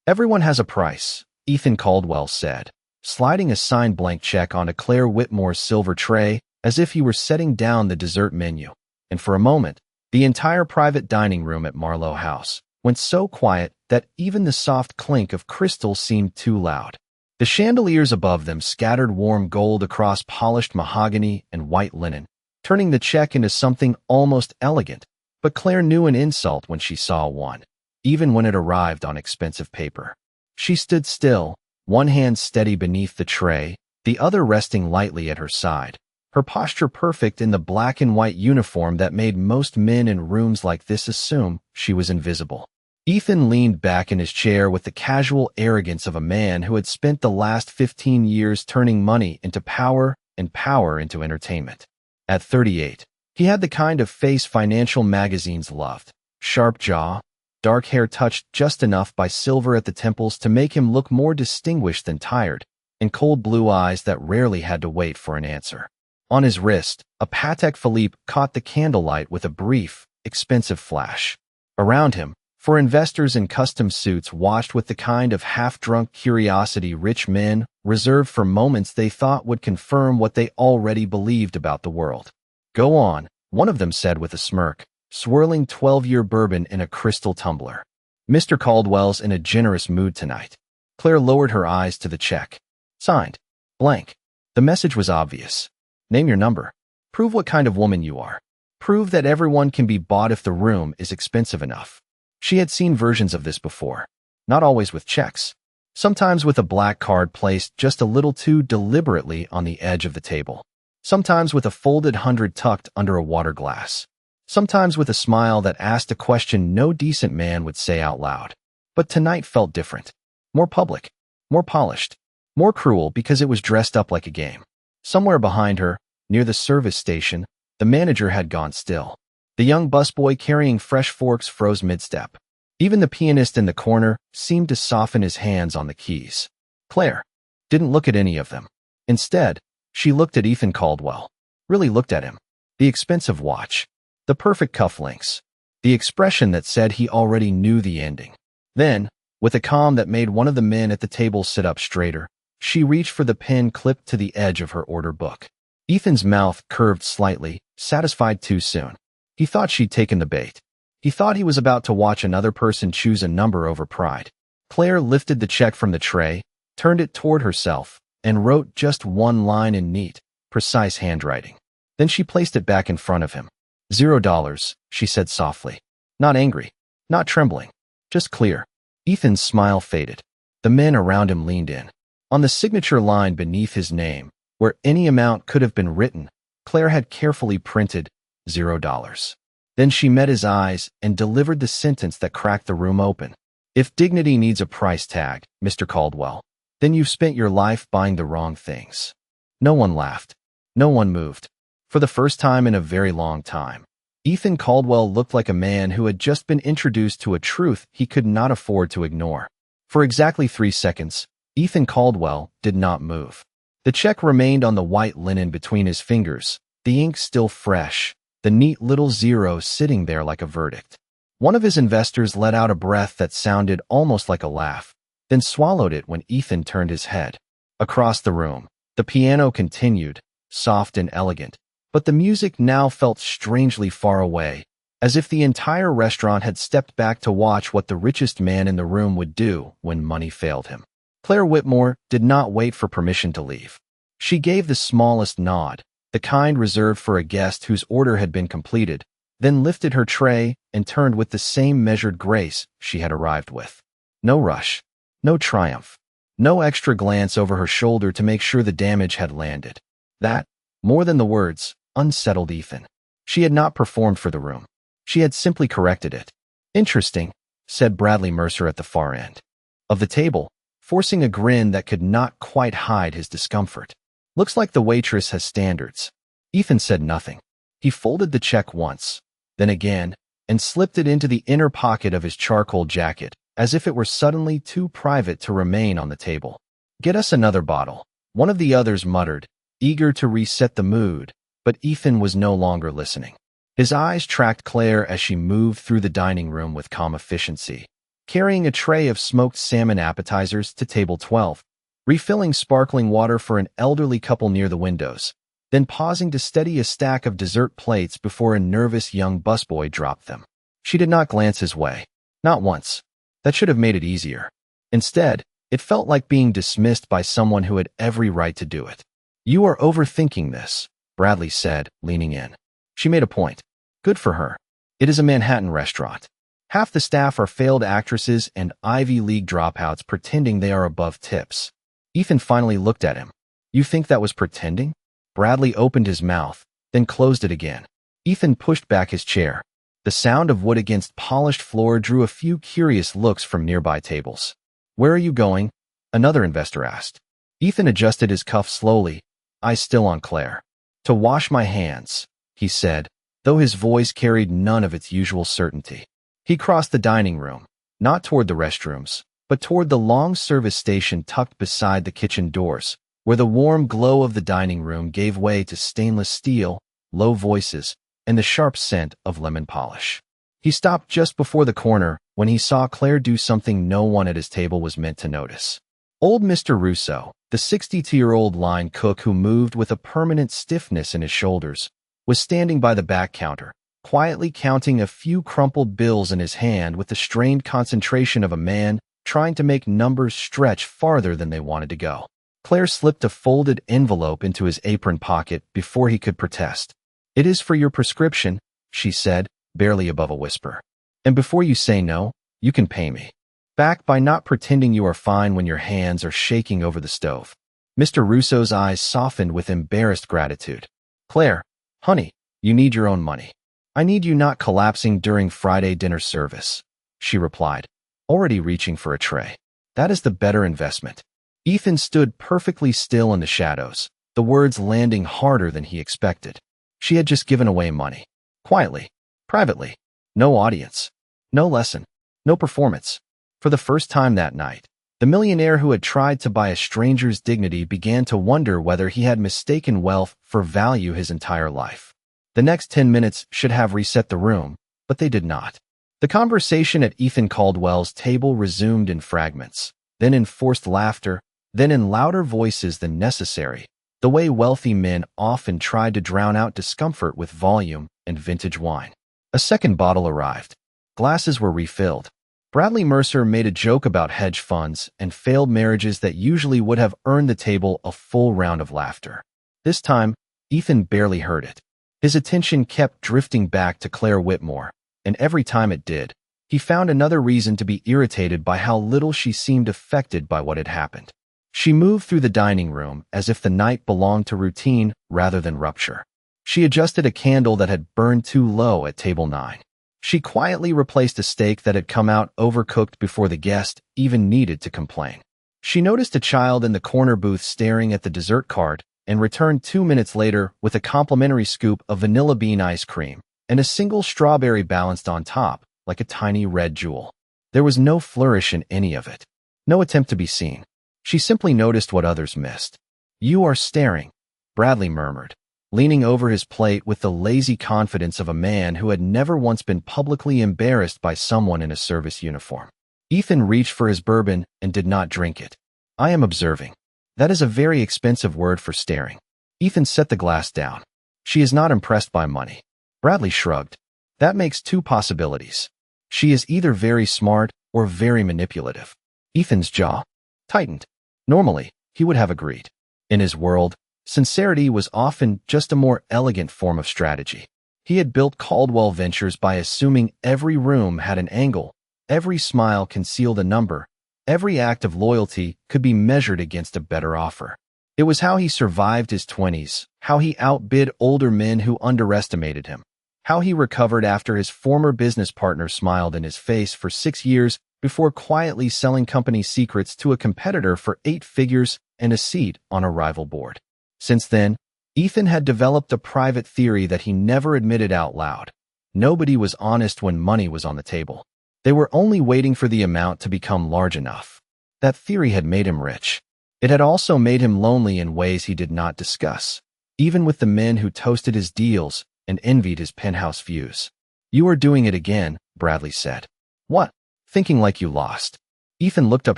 Everyone has a price, Ethan Caldwell said, sliding a signed blank check onto Claire Whitmore's silver tray as if he were setting down the dessert menu. And for a moment, the entire private dining room at Marlowe House went so quiet that even the soft clink of crystal seemed too loud. The chandeliers above them scattered warm gold across polished mahogany and white linen, turning the check into something almost elegant. But Claire knew an insult when she saw one, even when it arrived on expensive paper. She stood still, one hand steady beneath the tray, the other resting lightly at her side, her posture perfect in the black and white uniform that made most men in rooms like this assume she was invisible. Ethan leaned back in his chair with the casual arrogance of a man who had spent the last 15 years turning money into power and power into entertainment. At 38, he had the kind of face financial magazines loved: sharp jaw, dark hair touched just enough by silver at the temples to make him look more distinguished than tired, and cold blue eyes that rarely had to wait for an answer. On his wrist, a Patek Philippe caught the candlelight with a brief, expensive flash. Around him, for investors in custom suits watched with the kind of half-drunk curiosity rich men reserved for moments they thought would confirm what they already believed about the world. "Go on," one of them said with a smirk, swirling 12-year bourbon in a crystal tumbler. "Mr. Caldwell's in a generous mood tonight." Claire lowered her eyes to the check. Signed, blank. The message was obvious. Name your number. Prove what kind of woman you are. Prove that everyone can be bought if the room is expensive enough. She had seen versions of this before, not always with checks. Sometimes with a black card placed just a little too deliberately on the edge of the table. Sometimes with a folded 100 tucked under a water glass. Sometimes with a smile that asked a question no decent man would say out loud. But tonight felt different. More public, more polished, more cruel because it was dressed up like a game. Somewhere behind her, near the service station, the manager had gone still. The young busboy carrying fresh forks froze mid-step. Even the pianist in the corner seemed to soften his hands on the keys. Claire didn't look at any of them. Instead, she looked at Ethan Caldwell. Really looked at him. The expensive watch. The perfect cufflinks. The expression that said he already knew the ending. Then, with a calm that made one of the men at the table sit up straighter, she reached for the pen clipped to the edge of her order book. Ethan's mouth curved slightly, satisfied too soon. He thought she'd taken the bait. He thought he was about to watch another person choose a number over pride. Claire lifted the check from the tray, turned it toward herself, and wrote just one line in neat, precise handwriting. Then she placed it back in front of him. $0, she said softly. Not angry, not trembling, just clear. Ethan's smile faded. The men around him leaned in. On the signature line beneath his name, where any amount could have been written, Claire had carefully printed $0. Then she met his eyes and delivered the sentence that cracked the room open. "If dignity needs a price tag, Mr. Caldwell, then you've spent your life buying the wrong things." No one laughed. No one moved. For the first time in a very long time, Ethan Caldwell looked like a man who had just been introduced to a truth he could not afford to ignore. For exactly 3 seconds, Ethan Caldwell did not move. The check remained on the white linen between his fingers, the ink still fresh, the neat little zero sitting there like a verdict. One of his investors let out a breath that sounded almost like a laugh, then swallowed it when Ethan turned his head. Across the room, the piano continued, soft and elegant, but the music now felt strangely far away, as if the entire restaurant had stepped back to watch what the richest man in the room would do when money failed him. Claire Whitmore did not wait for permission to leave. She gave the smallest nod, the kind reserved for a guest whose order had been completed, then lifted her tray and turned with the same measured grace she had arrived with. No rush, no triumph, no extra glance over her shoulder to make sure the damage had landed. That, more than the words, unsettled Ethan. She had not performed for the room. She had simply corrected it. "Interesting," said Bradley Mercer at the far end of the table, forcing a grin that could not quite hide his discomfort. "Looks like the waitress has standards." Ethan said nothing. He folded the check once, then again, and slipped it into the inner pocket of his charcoal jacket, as if it were suddenly too private to remain on the table. "Get us another bottle," one of the others muttered, eager to reset the mood, but Ethan was no longer listening. His eyes tracked Claire as she moved through the dining room with calm efficiency. carrying a tray of smoked salmon appetizers to table 12, refilling sparkling water for an elderly couple near the windows, then pausing to steady a stack of dessert plates before a nervous young busboy dropped them. She did not glance his way. Not once. That should have made it easier. Instead, it felt like being dismissed by someone who had every right to do it. "You are overthinking this," Bradley said, leaning in. She made a point. Good for her. It is a Manhattan restaurant. Half the staff are failed actresses and Ivy League dropouts pretending they are above tips. Ethan finally looked at him. "You think that was pretending?" Bradley opened his mouth, then closed it again. Ethan pushed back his chair. The sound of wood against polished floor drew a few curious looks from nearby tables. "Where are you going?" another investor asked. Ethan adjusted his cuff slowly, eyes still on Claire. "To wash my hands," he said, though his voice carried none of its usual certainty. He crossed the dining room, not toward the restrooms, but toward the long service station tucked beside the kitchen doors, where the warm glow of the dining room gave way to stainless steel, low voices, and the sharp scent of lemon polish. He stopped just before the corner when he saw Claire do something no one at his table was meant to notice. Old Mr. Russo, the 62-year-old line cook who moved with a permanent stiffness in his shoulders, was standing by the back counter, quietly counting a few crumpled bills in his hand with the strained concentration of a man trying to make numbers stretch farther than they wanted to go. Claire slipped a folded envelope into his apron pocket before he could protest. "It is for your prescription," she said, barely above a whisper. "And before you say no, you can pay me back by not pretending you are fine when your hands are shaking over the stove." Mr. Russo's eyes softened with embarrassed gratitude. "Claire, honey, you need your own money. I need you not collapsing during Friday dinner service," she replied, already reaching for a tray. "That is the better investment." Ethan stood perfectly still in the shadows, the words landing harder than he expected. She had just given away money. Quietly. Privately. No audience. No lesson. No performance. For the first time that night, the millionaire who had tried to buy a stranger's dignity began to wonder whether he had mistaken wealth for value his entire life. The next 10 minutes should have reset the room, but they did not. The conversation at Ethan Caldwell's table resumed in fragments, then in forced laughter, then in louder voices than necessary, the way wealthy men often tried to drown out discomfort with volume and vintage wine. A second bottle arrived. Glasses were refilled. Bradley Mercer made a joke about hedge funds and failed marriages that usually would have earned the table a full round of laughter. This time, Ethan barely heard it. His attention kept drifting back to Claire Whitmore, and every time it did, he found another reason to be irritated by how little she seemed affected by what had happened. She moved through the dining room as if the night belonged to routine rather than rupture. She adjusted a candle that had burned too low at table 9. She quietly replaced a steak that had come out overcooked before the guest even needed to complain. She noticed a child in the corner booth staring at the dessert cart and returned 2 minutes later with a complimentary scoop of vanilla bean ice cream and a single strawberry balanced on top like a tiny red jewel. There was no flourish in any of it. No attempt to be seen. She simply noticed what others missed. "You are staring," Bradley murmured, leaning over his plate with the lazy confidence of a man who had never once been publicly embarrassed by someone in a service uniform. Ethan reached for his bourbon and did not drink it. "I am observing." That is a very expensive word for staring. Ethan set the glass down. "She is not impressed by money." Bradley shrugged. "That makes two possibilities. She is either very smart or very manipulative." Ethan's jaw tightened. Normally, he would have agreed. In his world, sincerity was often just a more elegant form of strategy. He had built Caldwell Ventures by assuming every room had an angle, every smile concealed a number, every act of loyalty could be measured against a better offer. It was how he survived his 20s, how he outbid older men who underestimated him, how he recovered after his former business partner smiled in his face for 6 years before quietly selling company secrets to a competitor for 8 figures and a seat on a rival board. Since then, Ethan had developed a private theory that he never admitted out loud. Nobody was honest when money was on the table. They were only waiting for the amount to become large enough. That theory had made him rich. It had also made him lonely in ways he did not discuss, even with the men who toasted his deals and envied his penthouse views. "You are doing it again," Bradley said. "What?" Thinking like you lost. Ethan looked up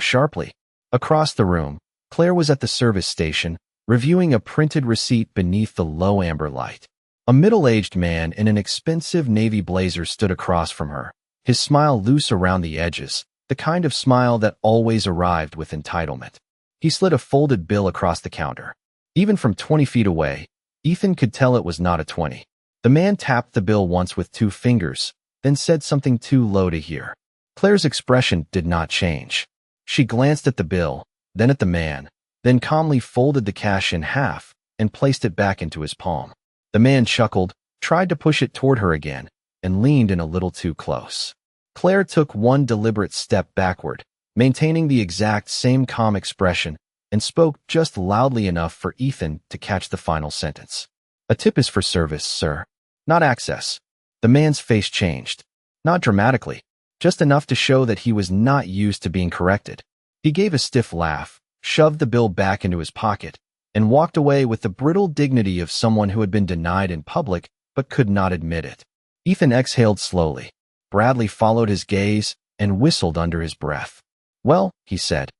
sharply. Across the room, Claire was at the service station, reviewing a printed receipt beneath the low amber light. A middle-aged man in an expensive navy blazer stood across from her, his smile loose around the edges, the kind of smile that always arrived with entitlement. He slid a folded bill across the counter. Even from 20 feet away, Ethan could tell it was not a 20. The man tapped the bill once with 2 fingers, then said something too low to hear. Claire's expression did not change. She glanced at the bill, then at the man, then calmly folded the cash in half and placed it back into his palm. The man chuckled, tried to push it toward her again, and leaned in a little too close. Claire took one deliberate step backward, maintaining the exact same calm expression, and spoke just loudly enough for Ethan to catch the final sentence. "A tip is for service, sir, not access." The man's face changed. Not dramatically, just enough to show that he was not used to being corrected. He gave a stiff laugh, shoved the bill back into his pocket, and walked away with the brittle dignity of someone who had been denied in public but could not admit it. Ethan exhaled slowly. Bradley followed his gaze and whistled under his breath. "Well," he said,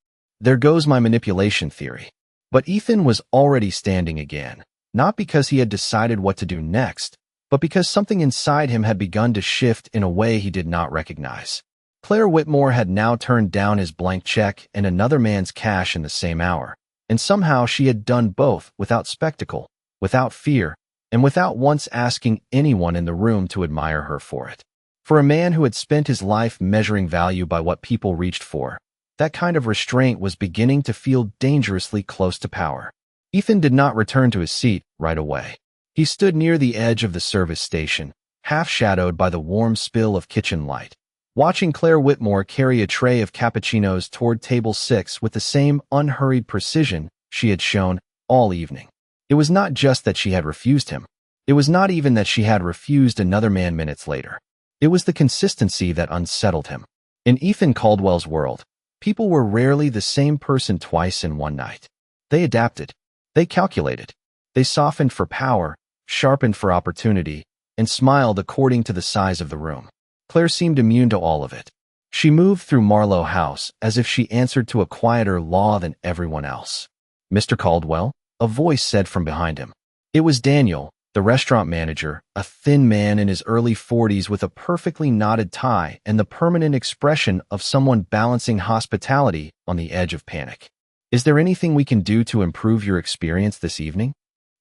"there goes my manipulation theory." But Ethan was already standing again, not because he had decided what to do next, but because something inside him had begun to shift in a way he did not recognize. Claire Whitmore had now turned down his blank check and another man's cash in the same hour, and somehow she had done both without spectacle, without fear, and without once asking anyone in the room to admire her for it. For a man who had spent his life measuring value by what people reached for, that kind of restraint was beginning to feel dangerously close to power. Ethan did not return to his seat right away. He stood near the edge of the service station, half shadowed by the warm spill of kitchen light, watching Claire Whitmore carry a tray of cappuccinos toward table 6 with the same unhurried precision she had shown all evening. It was not just that she had refused him. It was not even that she had refused another man minutes later. It was the consistency that unsettled him. In Ethan Caldwell's world, people were rarely the same person twice in one night. They adapted. They calculated. They softened for power, sharpened for opportunity, and smiled according to the size of the room. Claire seemed immune to all of it. She moved through Marlowe House as if she answered to a quieter law than everyone else. "Mr. Caldwell?" a voice said from behind him. It was Daniel, the restaurant manager, a thin man in his early 40s with a perfectly knotted tie and the permanent expression of someone balancing hospitality on the edge of panic. "Is there anything we can do to improve your experience this evening?"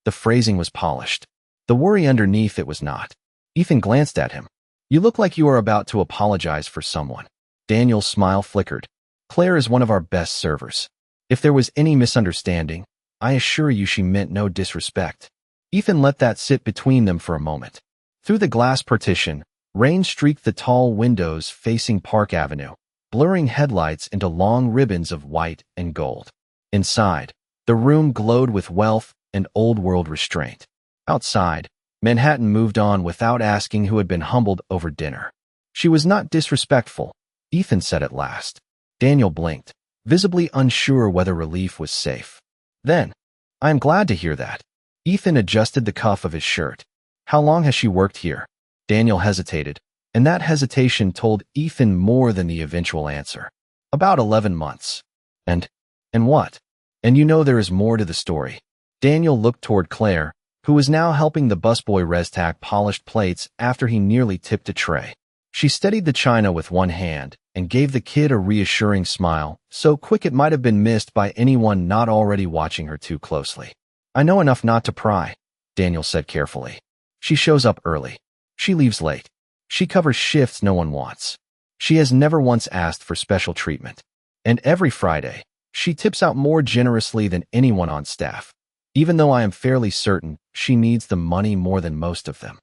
The phrasing was polished. The worry underneath it was not. Ethan glanced at him. "You look like you are about to apologize for someone." Daniel's smile flickered. "Claire is one of our best servers. If there was any misunderstanding, I assure you she meant no disrespect." Ethan let that sit between them for a moment. Through the glass partition, rain streaked the tall windows facing Park Avenue, blurring headlights into long ribbons of white and gold. Inside, the room glowed with wealth and old-world restraint. Outside, Manhattan moved on without asking who had been humbled over dinner. "She was not disrespectful," Ethan said at last. Daniel blinked, visibly unsure whether relief was safe. Then, "I am glad to hear that." Ethan adjusted the cuff of his shirt. "How long has she worked here?" Daniel hesitated, and that hesitation told Ethan more than the eventual answer. "About 11 months. And what? And you know there is more to the story." Daniel looked toward Claire, who was now helping the busboy Reztak polish plates after he nearly tipped a tray. She steadied the china with one hand and gave the kid a reassuring smile, so quick it might have been missed by anyone not already watching her too closely. "I know enough not to pry," Daniel said carefully. "She shows up early. She leaves late. She covers shifts no one wants. She has never once asked for special treatment. And every Friday, she tips out more generously than anyone on staff, even though I am fairly certain she needs the money more than most of them."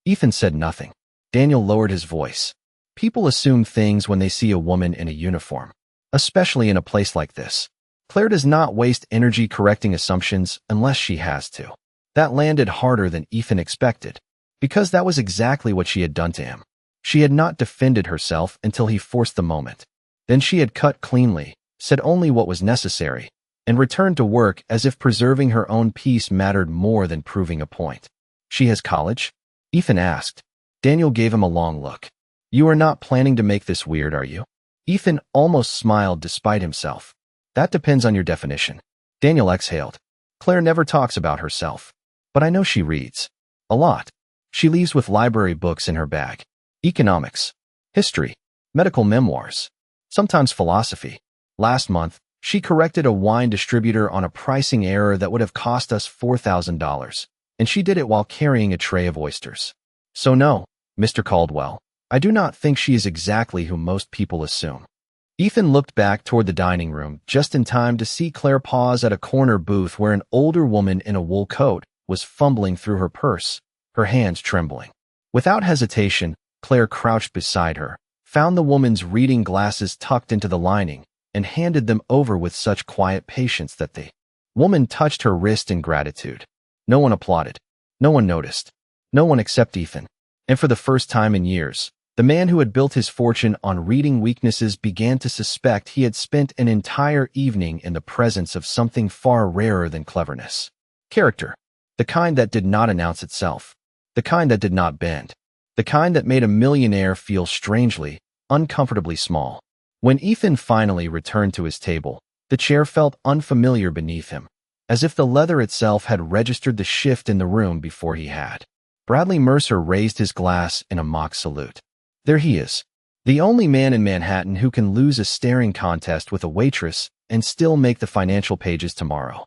Ethan said nothing. Daniel lowered his voice. "People assume things when they see a woman in a uniform, especially in a place like this. Claire does not waste energy correcting assumptions unless she has to." That landed harder than Ethan expected, because that was exactly what she had done to him. She had not defended herself until he forced the moment. Then she had cut cleanly, said only what was necessary, and returned to work as if preserving her own peace mattered more than proving a point. "She has college?" Ethan asked. Daniel gave him a long look. "You are not planning to make this weird, are you?" Ethan almost smiled despite himself. That depends on your definition. Daniel exhaled. Claire never talks about herself. But I know she reads. A lot. She leaves with library books in her bag. Economics. History. Medical memoirs. Sometimes philosophy. Last month, she corrected a wine distributor on a pricing error that would have cost us $4,000, and she did it while carrying a tray of oysters. So no, Mr. Caldwell, I do not think she is exactly who most people assume. Ethan looked back toward the dining room just in time to see Claire pause at a corner booth where an older woman in a wool coat was fumbling through her purse, her hands trembling. Without hesitation, Claire crouched beside her, found the woman's reading glasses tucked into the lining, and handed them over with such quiet patience that the woman touched her wrist in gratitude. No one applauded. No one noticed. No one except Ethan. And for the first time in years, the man who had built his fortune on reading weaknesses began to suspect he had spent an entire evening in the presence of something far rarer than cleverness. Character. The kind that did not announce itself. The kind that did not bend. The kind that made a millionaire feel strangely, uncomfortably small. When Ethan finally returned to his table, the chair felt unfamiliar beneath him, as if the leather itself had registered the shift in the room before he had. Bradley Mercer raised his glass in a mock salute. There he is, the only man in Manhattan who can lose a staring contest with a waitress and still make the financial pages tomorrow.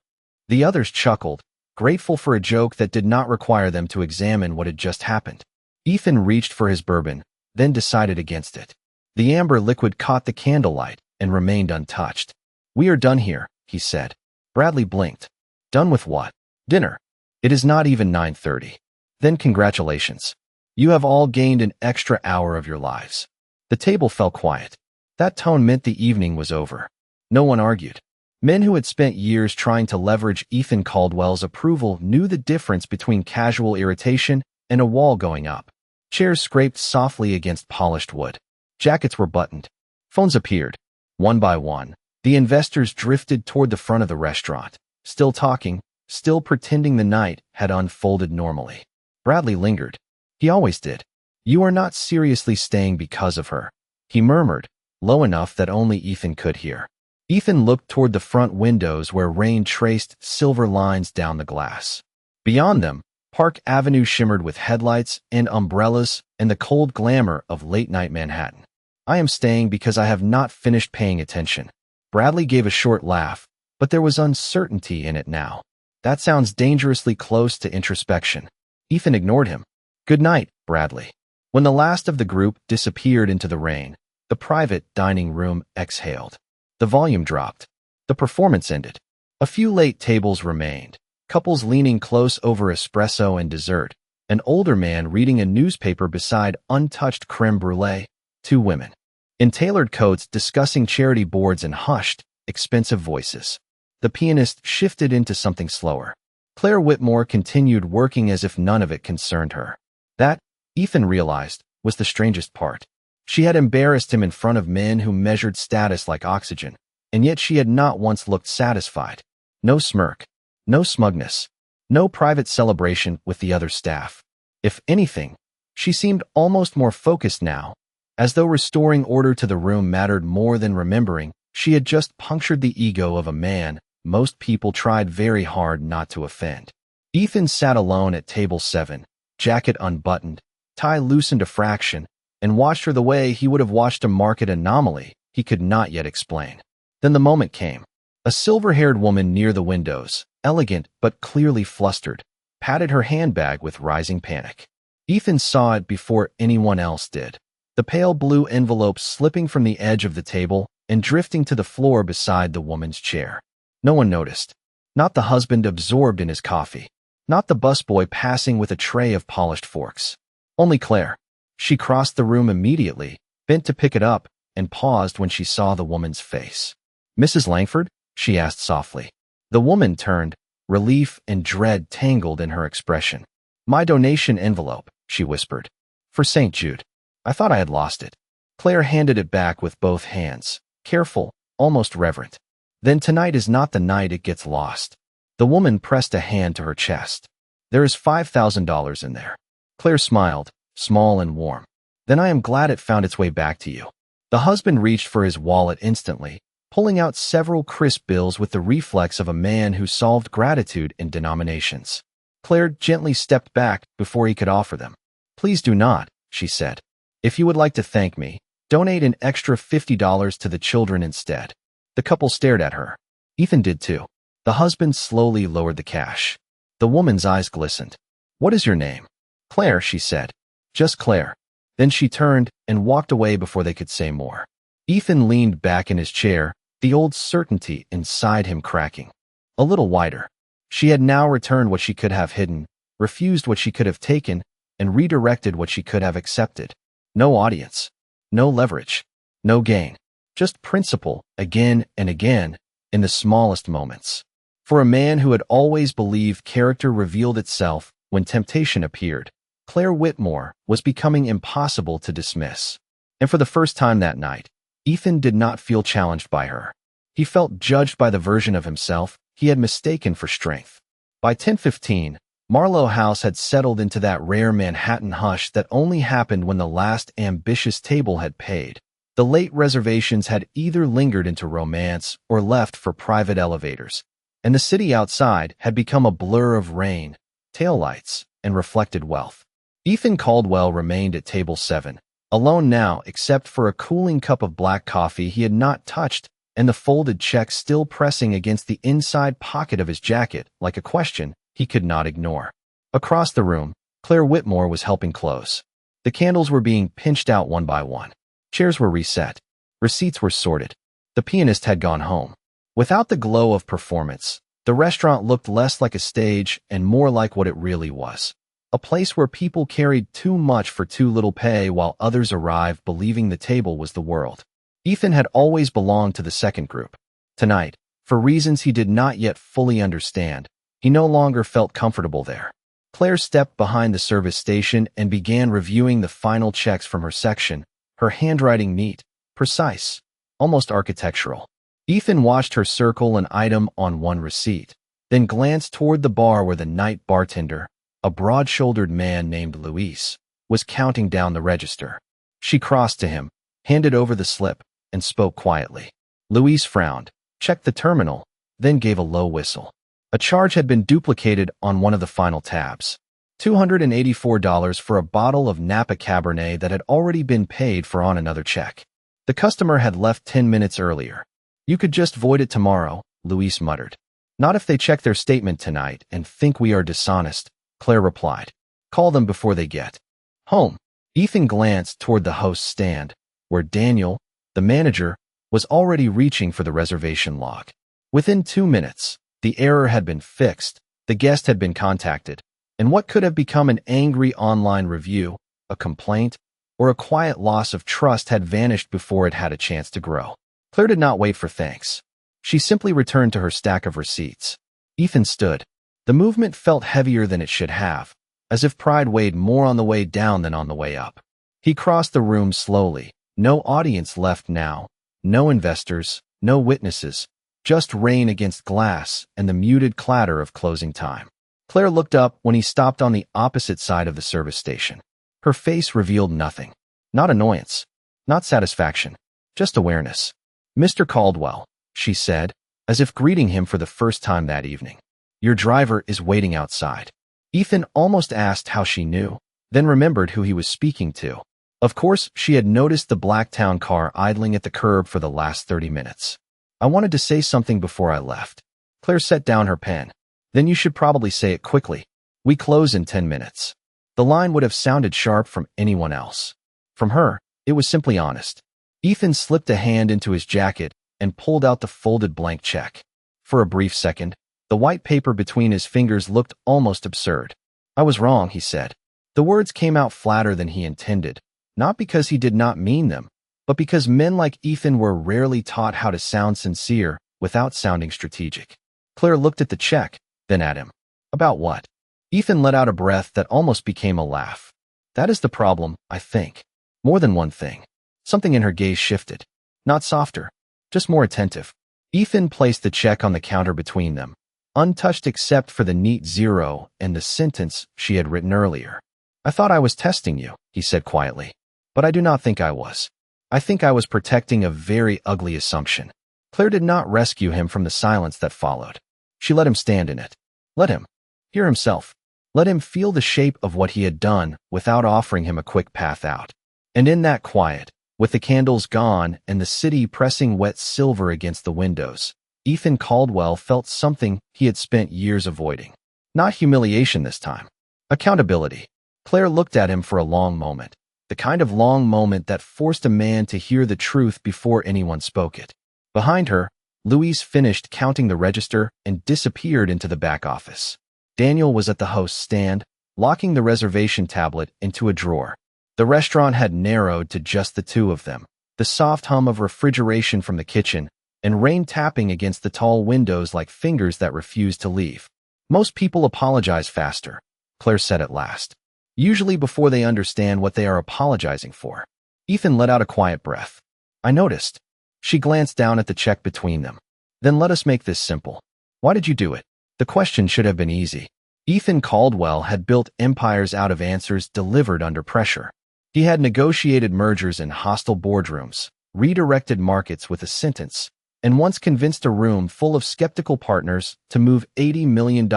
The others chuckled, grateful for a joke that did not require them to examine what had just happened. Ethan reached for his bourbon, then decided against it. The amber liquid caught the candlelight and remained untouched. We are done here, he said. Bradley blinked. Done with what? Dinner. It is not even 9:30. Then congratulations. You have all gained an extra hour of your lives. The table fell quiet. That tone meant the evening was over. No one argued. Men who had spent years trying to leverage Ethan Caldwell's approval knew the difference between casual irritation and a wall going up. Chairs scraped softly against polished wood. Jackets were buttoned. Phones appeared. One by one, the investors drifted toward the front of the restaurant, still talking, still pretending the night had unfolded normally. Bradley lingered. He always did. You are not seriously staying because of her, he murmured, low enough that only Ethan could hear. Ethan looked toward the front windows where rain traced silver lines down the glass. Beyond them, Park Avenue shimmered with headlights and umbrellas and the cold glamour of late-night Manhattan. I am staying because I have not finished paying attention. Bradley gave a short laugh, but there was uncertainty in it now. That sounds dangerously close to introspection. Ethan ignored him. Good night, Bradley. When the last of the group disappeared into the rain, the private dining room exhaled. The volume dropped. The performance ended. A few late tables remained, couples leaning close over espresso and dessert, an older man reading a newspaper beside untouched creme brulee, two women in tailored coats discussing charity boards in hushed, expensive voices. The pianist shifted into something slower. Claire Whitmore continued working as if none of it concerned her. That, Ethan realized, was the strangest part. She had embarrassed him in front of men who measured status like oxygen, and yet she had not once looked satisfied. No smirk, no smugness, no private celebration with the other staff. If anything, she seemed almost more focused now, as though restoring order to the room mattered more than remembering she had just punctured the ego of a man most people tried very hard not to offend. Ethan sat alone at table 7, jacket unbuttoned, tie loosened a fraction, and watched her the way he would have watched a market anomaly he could not yet explain. Then the moment came. A silver-haired woman near the windows, elegant but clearly flustered, patted her handbag with rising panic. Ethan saw it before anyone else did. The pale blue envelope slipping from the edge of the table and drifting to the floor beside the woman's chair. No one noticed. Not the husband absorbed in his coffee. Not the busboy passing with a tray of polished forks. Only Claire. She crossed the room immediately, bent to pick it up, and paused when she saw the woman's face. Mrs. Langford? She asked softly. The woman turned, relief and dread tangled in her expression. My donation envelope, she whispered. For St. Jude. I thought I had lost it. Claire handed it back with both hands, careful, almost reverent. Then tonight is not the night it gets lost. The woman pressed a hand to her chest. There is $5,000 in there. Claire smiled, small and warm. Then I am glad it found its way back to you. The husband reached for his wallet instantly, pulling out several crisp bills with the reflex of a man who solved gratitude in denominations. Claire gently stepped back before he could offer them. "Please do not," she said. "If you would like to thank me, donate an extra $50 to the children instead." The couple stared at her. Ethan did too. The husband slowly lowered the cash. The woman's eyes glistened. "What is your name?" "Claire," she said. "Just Claire." Then she turned and walked away before they could say more. Ethan leaned back in his chair, the old certainty inside him cracking. A little wider. She had now returned what she could have hidden, refused what she could have taken, and redirected what she could have accepted. No audience. No leverage. No gain. Just principle, again and again, in the smallest moments. For a man who had always believed character revealed itself when temptation appeared, Claire Whitmore was becoming impossible to dismiss. And for the first time that night, Ethan did not feel challenged by her. He felt judged by the version of himself he had mistaken for strength. By 10:15, Marlowe House had settled into that rare Manhattan hush that only happened when the last ambitious table had paid. The late reservations had either lingered into romance or left for private elevators, and the city outside had become a blur of rain, taillights, and reflected wealth. Ethan Caldwell remained at table 7, alone now except for a cooling cup of black coffee he had not touched and the folded check still pressing against the inside pocket of his jacket like a question he could not ignore. Across the room, Claire Whitmore was helping close. The candles were being pinched out one by one. Chairs were reset. Receipts were sorted. The pianist had gone home. Without the glow of performance, the restaurant looked less like a stage and more like what it really was. A place where people carried too much for too little pay while others arrived believing the table was the world. Ethan had always belonged to the second group. Tonight, for reasons he did not yet fully understand, he no longer felt comfortable there. Claire stepped behind the service station and began reviewing the final checks from her section, her handwriting neat, precise, almost architectural. Ethan watched her circle an item on one receipt, then glanced toward the bar where the night bartender, a broad-shouldered man named Luis, was counting down the register. She crossed to him, handed over the slip, and spoke quietly. Luis frowned, checked the terminal, then gave a low whistle. A charge had been duplicated on one of the final tabs. $284 for a bottle of Napa Cabernet that had already been paid for on another check. The customer had left 10 minutes earlier. "You could just void it tomorrow," Luis muttered. "Not if they check their statement tonight and think we are dishonest," Claire replied. "Call them before they get home." Ethan glanced toward the host's stand, where Daniel, the manager, was already reaching for the reservation log. Within 2 minutes, the error had been fixed, the guest had been contacted, and what could have become an angry online review, a complaint, or a quiet loss of trust had vanished before it had a chance to grow. Claire did not wait for thanks. She simply returned to her stack of receipts. Ethan stood. The movement felt heavier than it should have, as if pride weighed more on the way down than on the way up. He crossed the room slowly. No audience left now, no investors, no witnesses, just rain against glass and the muted clatter of closing time. Claire looked up when he stopped on the opposite side of the service station. Her face revealed nothing. Not annoyance, not satisfaction, just awareness. "Mr. Caldwell," she said, as if greeting him for the first time that evening. "Your driver is waiting outside." Ethan almost asked how she knew, then remembered who he was speaking to. Of course, she had noticed the Blacktown car idling at the curb for the last 30 minutes. "I wanted to say something before I left." Claire set down her pen. "Then you should probably say it quickly. We close in 10 minutes. The line would have sounded sharp from anyone else. From her, it was simply honest. Ethan slipped a hand into his jacket and pulled out the folded blank check. For a brief second, the white paper between his fingers looked almost absurd. "I was wrong," he said. The words came out flatter than he intended, not because he did not mean them, but because men like Ethan were rarely taught how to sound sincere without sounding strategic. Claire looked at the check, then at him. "About what?" Ethan let out a breath that almost became a laugh. "That is the problem, I think. More than one thing." Something in her gaze shifted. Not softer, just more attentive. Ethan placed the check on the counter between them, untouched except for the neat zero and the sentence she had written earlier. "I thought I was testing you," he said quietly. "But I do not think I was." I think I was protecting a very ugly assumption. Claire did not rescue him from the silence that followed. She let him stand in it. Let him hear himself. Let him feel the shape of what he had done without offering him a quick path out. And in that quiet, with the candles gone and the city pressing wet silver against the windows, Ethan Caldwell felt something he had spent years avoiding. Not humiliation this time. Accountability. Claire looked at him for a long moment, the kind of long moment that forced a man to hear the truth before anyone spoke it. Behind her, Louise finished counting the register and disappeared into the back office. Daniel was at the host's stand, locking the reservation tablet into a drawer. The restaurant had narrowed to just the two of them, the soft hum of refrigeration from the kitchen, and rain tapping against the tall windows like fingers that refused to leave. Most people apologize faster, Claire said at last. Usually before they understand what they are apologizing for. Ethan let out a quiet breath. I noticed. She glanced down at the check between them. Then let us make this simple. Why did you do it? The question should have been easy. Ethan Caldwell had built empires out of answers delivered under pressure. He had negotiated mergers in hostile boardrooms, redirected markets with a sentence, and once convinced a room full of skeptical partners to move $80 million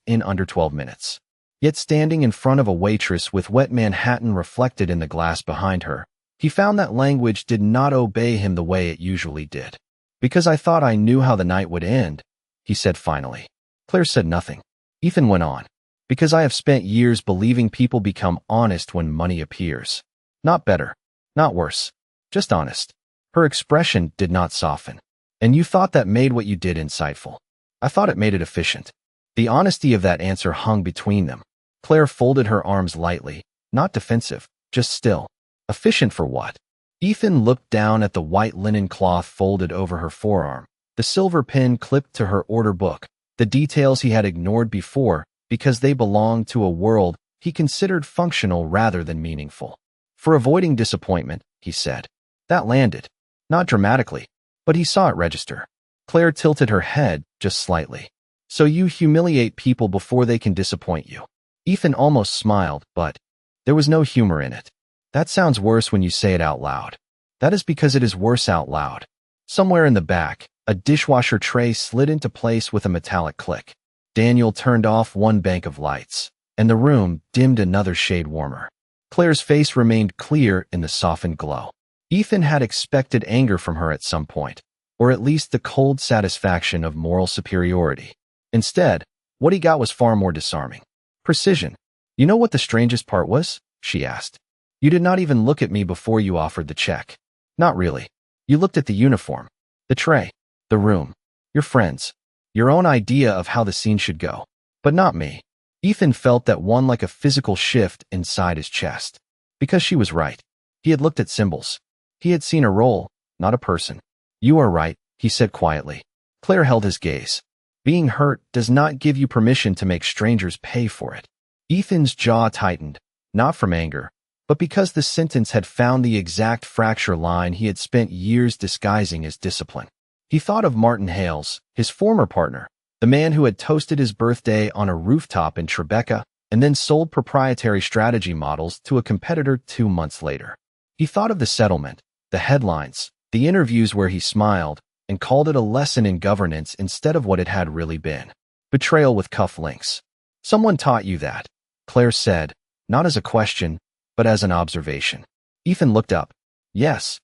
in under 12 minutes. Yet standing in front of a waitress with wet Manhattan reflected in the glass behind her, he found that language did not obey him the way it usually did. Because I thought I knew how the night would end, he said finally. Claire said nothing. Ethan went on. Because I have spent years believing people become honest when money appears. Not better. Not worse. Just honest. Her expression did not soften. And you thought that made what you did insightful. I thought it made it efficient. The honesty of that answer hung between them. Claire folded her arms lightly, not defensive, just still. Efficient for what? Ethan looked down at the white linen cloth folded over her forearm, the silver pin clipped to her order book, the details he had ignored before because they belonged to a world he considered functional rather than meaningful. For avoiding disappointment, he said. That landed. Not dramatically, but he saw it register. Claire tilted her head just slightly. So you humiliate people before they can disappoint you. Ethan almost smiled, but there was no humor in it. That sounds worse when you say it out loud. That is because it is worse out loud. Somewhere in the back, a dishwasher tray slid into place with a metallic click. Daniel turned off one bank of lights, and the room dimmed another shade warmer. Claire's face remained clear in the softened glow. Ethan had expected anger from her at some point, or at least the cold satisfaction of moral superiority. Instead, what he got was far more disarming. Precision. You know what the strangest part was? She asked. You did not even look at me before you offered the check. Not really. You looked at the uniform, the tray, the room, your friends, your own idea of how the scene should go. But not me. Ethan felt that one like a physical shift inside his chest. Because she was right. He had looked at symbols. He had seen a role, not a person. You are right, he said quietly. Claire held his gaze. Being hurt does not give you permission to make strangers pay for it. Ethan's jaw tightened, not from anger, but because the sentence had found the exact fracture line he had spent years disguising as discipline. He thought of Martin Hales, his former partner, the man who had toasted his birthday on a rooftop in Tribeca and then sold proprietary strategy models to a competitor 2 months later. He thought of the settlement, the headlines, the interviews where he smiled, and called it a lesson in governance instead of what it had really been. Betrayal with cuff links. Someone taught you that, Claire said, not as a question, but as an observation. Ethan looked up. Yes.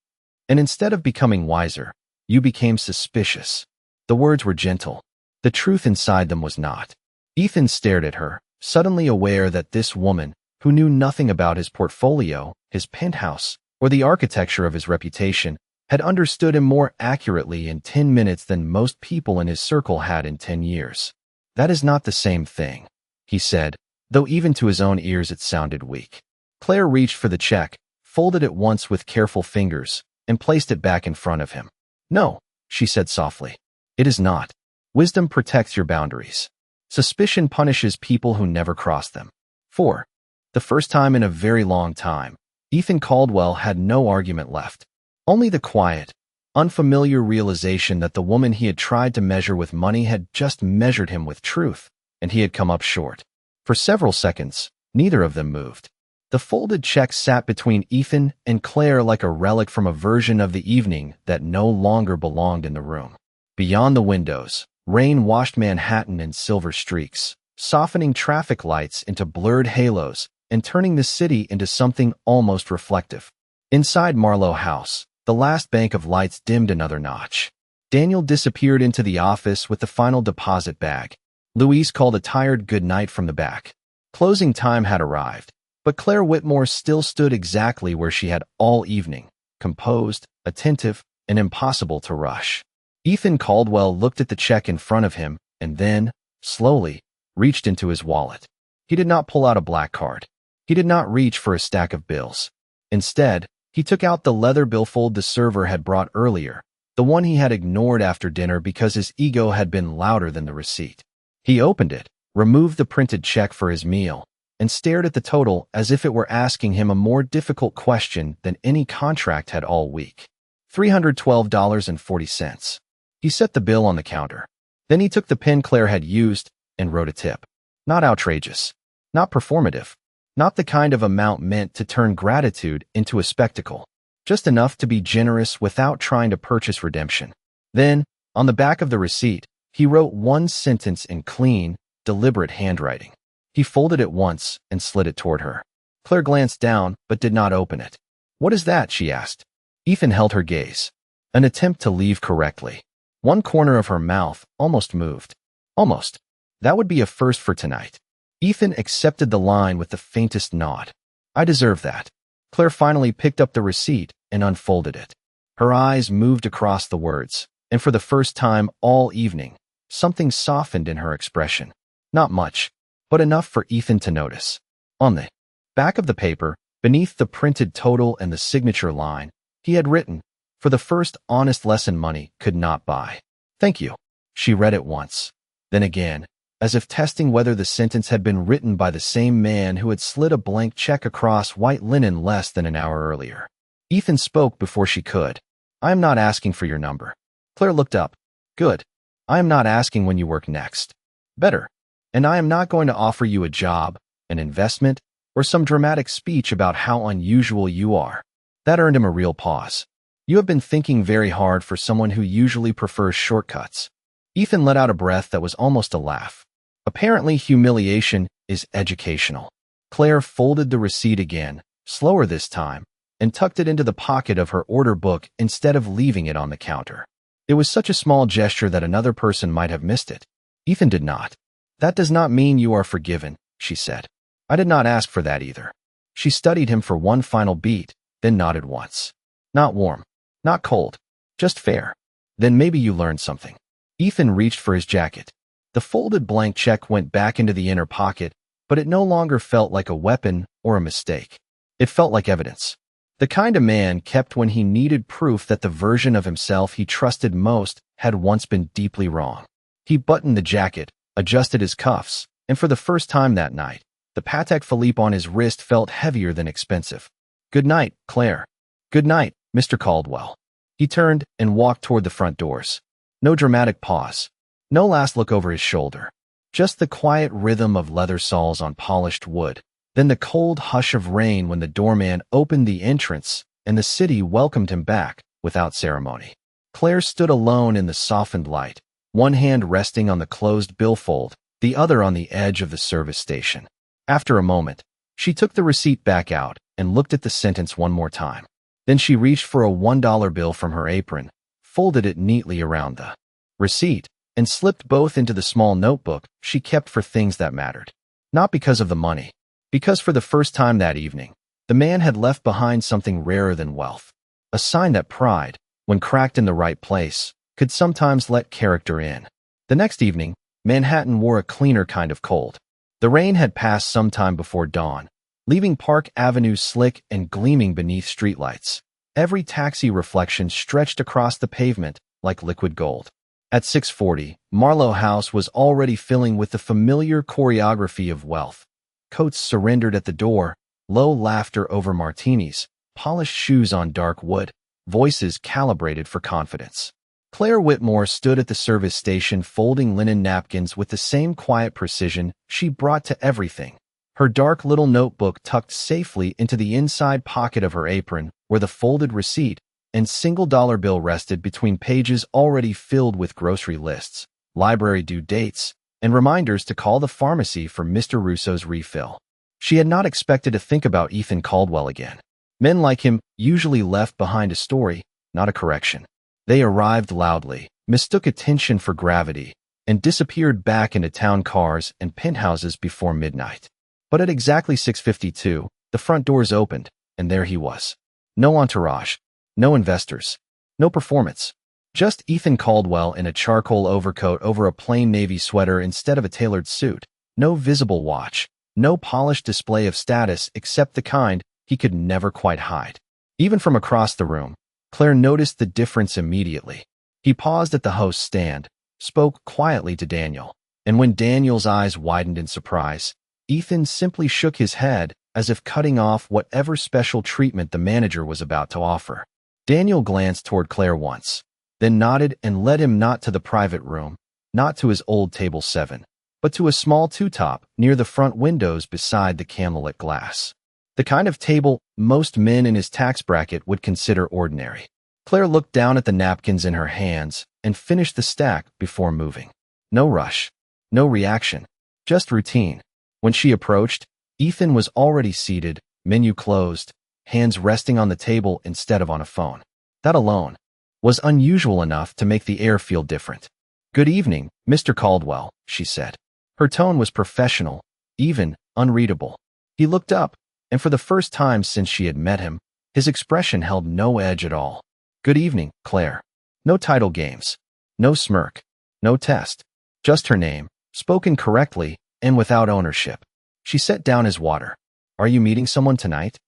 And instead of becoming wiser, you became suspicious. The words were gentle. The truth inside them was not. Ethan stared at her, suddenly aware that this woman, who knew nothing about his portfolio, his penthouse, or the architecture of his reputation, had understood him more accurately in 10 minutes than most people in his circle had in 10 years. That is not the same thing, he said, though even to his own ears it sounded weak. Claire reached for the check, folded it once with careful fingers, and placed it back in front of him. No, she said softly. It is not. Wisdom protects your boundaries. Suspicion punishes people who never cross them. For the first time in a very long time, Ethan Caldwell had no argument left. Only the quiet, unfamiliar realization that the woman he had tried to measure with money had just measured him with truth, and he had come up short. For several seconds, neither of them moved. The folded check sat between Ethan and Claire like a relic from a version of the evening that no longer belonged in the room. Beyond the windows, rain washed Manhattan in silver streaks, softening traffic lights into blurred halos and turning the city into something almost reflective. Inside Marlowe House, the last bank of lights dimmed another notch. Daniel disappeared into the office with the final deposit bag. Louise called a tired goodnight from the back. Closing time had arrived, but Claire Whitmore still stood exactly where she had all evening, composed, attentive, and impossible to rush. Ethan Caldwell looked at the check in front of him and then, slowly, reached into his wallet. He did not pull out a black card. He did not reach for a stack of bills. Instead, he took out the leather billfold the server had brought earlier, the one he had ignored after dinner because his ego had been louder than the receipt. He opened it, removed the printed check for his meal, and stared at the total as if it were asking him a more difficult question than any contract had all week. $312.40. He set the bill on the counter. Then he took the pen Claire had used and wrote a tip. Not outrageous. Not performative. Not the kind of amount meant to turn gratitude into a spectacle. Just enough to be generous without trying to purchase redemption. Then, on the back of the receipt, he wrote one sentence in clean, deliberate handwriting. He folded it once and slid it toward her. Claire glanced down but did not open it. "What is that?" she asked. Ethan held her gaze. An attempt to leave correctly. One corner of her mouth almost moved. Almost. That would be a first for tonight. Ethan accepted the line with the faintest nod. "I deserve that." Claire finally picked up the receipt and unfolded it. Her eyes moved across the words, and for the first time all evening, something softened in her expression. Not much, but enough for Ethan to notice. On the back of the paper, beneath the printed total and the signature line, he had written, "For the first honest lesson money could not buy." "Thank you." She read it once, then again, as if testing whether the sentence had been written by the same man who had slid a blank check across white linen less than an hour earlier. Ethan spoke before she could. "I am not asking for your number." Claire looked up. "Good. I am not asking when you work next." "Better. And I am not going to offer you a job, an investment, or some dramatic speech about how unusual you are." That earned him a real pause. "You have been thinking very hard for someone who usually prefers shortcuts." Ethan let out a breath that was almost a laugh. Apparently, humiliation is educational. Claire folded the receipt again, slower this time, and tucked it into the pocket of her order book instead of leaving it on the counter. It was such a small gesture that another person might have missed it. Ethan did not. "That does not mean you are forgiven," she said. "I did not ask for that either." She studied him for one final beat, then nodded once. "Not warm. Not cold. Just fair. Then maybe you learned something." Ethan reached for his jacket. The folded blank check went back into the inner pocket, but it no longer felt like a weapon or a mistake. It felt like evidence. The kind a man kept when he needed proof that the version of himself he trusted most had once been deeply wrong. He buttoned the jacket, adjusted his cuffs, and for the first time that night, the Patek Philippe on his wrist felt heavier than expensive. "Good night, Claire." "Good night, Mr. Caldwell." He turned and walked toward the front doors. No dramatic pause. No last look over his shoulder. Just the quiet rhythm of leather soles on polished wood. Then the cold hush of rain when the doorman opened the entrance and the city welcomed him back without ceremony. Claire stood alone in the softened light, one hand resting on the closed billfold, the other on the edge of the service station. After a moment, she took the receipt back out and looked at the sentence one more time. Then she reached for a $1 bill from her apron, folded it neatly around the receipt, and slipped both into the small notebook she kept for things that mattered. Not because of the money, because for the first time that evening, the man had left behind something rarer than wealth. A sign that pride, when cracked in the right place, could sometimes let character in. The next evening, Manhattan wore a cleaner kind of cold. The rain had passed some time before dawn, leaving Park Avenue slick and gleaming beneath streetlights. Every taxi reflection stretched across the pavement like liquid gold. At 6:40, Marlowe House was already filling with the familiar choreography of wealth. Coats surrendered at the door, low laughter over martinis, polished shoes on dark wood, voices calibrated for confidence. Claire Whitmore stood at the service station folding linen napkins with the same quiet precision she brought to everything, her dark little notebook tucked safely into the inside pocket of her apron, where the folded receipt and single-dollar bill rested between pages already filled with grocery lists, library due dates, and reminders to call the pharmacy for Mr. Russo's refill. She had not expected to think about Ethan Caldwell again. Men like him usually left behind a story, not a correction. They arrived loudly, mistook attention for gravity, and disappeared back into town cars and penthouses before midnight. But at exactly 6:52, the front doors opened, and there he was. No entourage, no investors, no performance. Just Ethan Caldwell in a charcoal overcoat over a plain navy sweater instead of a tailored suit. No visible watch, no polished display of status except the kind he could never quite hide. Even from across the room, Claire noticed the difference immediately. He paused at the host's stand, spoke quietly to Daniel, and when Daniel's eyes widened in surprise, Ethan simply shook his head as if cutting off whatever special treatment the manager was about to offer. Daniel glanced toward Claire once, then nodded and led him not to the private room, not to his old table 7, but to a small two-top near the front windows beside the candlelit glass. The kind of table most men in his tax bracket would consider ordinary. Claire looked down at the napkins in her hands and finished the stack before moving. No rush, no reaction, just routine. When she approached, Ethan was already seated, menu closed, hands resting on the table instead of on a phone. That alone was unusual enough to make the air feel different. "Good evening, Mr. Caldwell," she said. Her tone was professional, even unreadable. He looked up, and for the first time since she had met him, his expression held no edge at all. "Good evening, Claire." No title games, no smirk, no test. Just her name, spoken correctly and without ownership. She set down his water. "Are you meeting someone tonight?"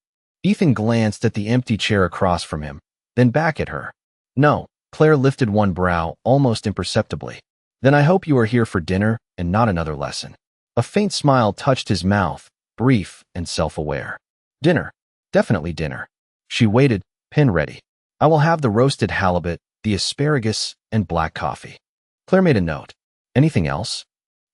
Ethan glanced at the empty chair across from him, then back at her. "No." Claire lifted one brow almost imperceptibly. "Then I hope you are here for dinner and not another lesson." A faint smile touched his mouth, brief and self-aware. "Dinner. Definitely dinner." She waited, pen ready. "I will have the roasted halibut, the asparagus, and black coffee." Claire made a note. "Anything else?"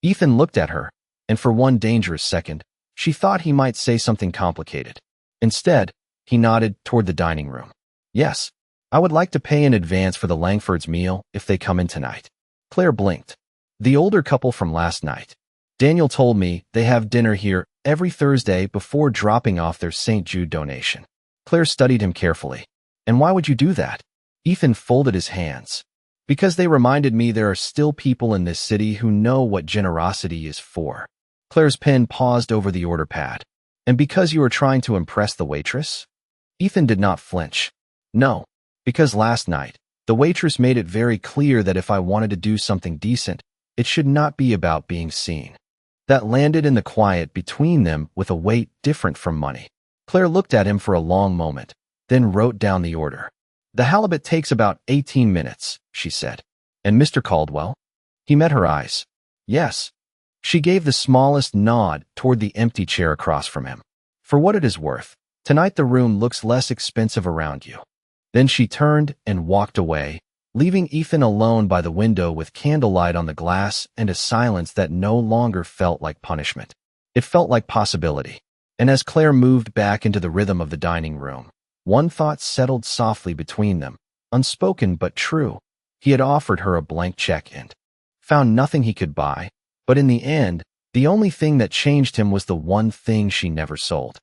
Ethan looked at her, and for one dangerous second, she thought he might say something complicated. Instead, he nodded toward the dining room. "Yes, I would like to pay in advance for the Langford's meal if they come in tonight." Claire blinked. "The older couple from last night. Daniel told me they have dinner here every Thursday before dropping off their St. Jude donation." Claire studied him carefully. "And why would you do that?" Ethan folded his hands. "Because they reminded me there are still people in this city who know what generosity is for." Claire's pen paused over the order pad. "And because you are trying to impress the waitress?" Ethan did not flinch. "No, because last night, the waitress made it very clear that if I wanted to do something decent, it should not be about being seen." That landed in the quiet between them with a weight different from money. Claire looked at him for a long moment, then wrote down the order. "The halibut takes about 18 minutes, she said. "And Mr. Caldwell?" He met her eyes. "Yes." She gave the smallest nod toward the empty chair across from him. "For what it is worth, tonight the room looks less expensive around you." Then she turned and walked away, leaving Ethan alone by the window with candlelight on the glass and a silence that no longer felt like punishment. It felt like possibility. And as Claire moved back into the rhythm of the dining room, one thought settled softly between them, unspoken but true. He had offered her a blank check and found nothing he could buy, but in the end, the only thing that changed him was the one thing she never sold.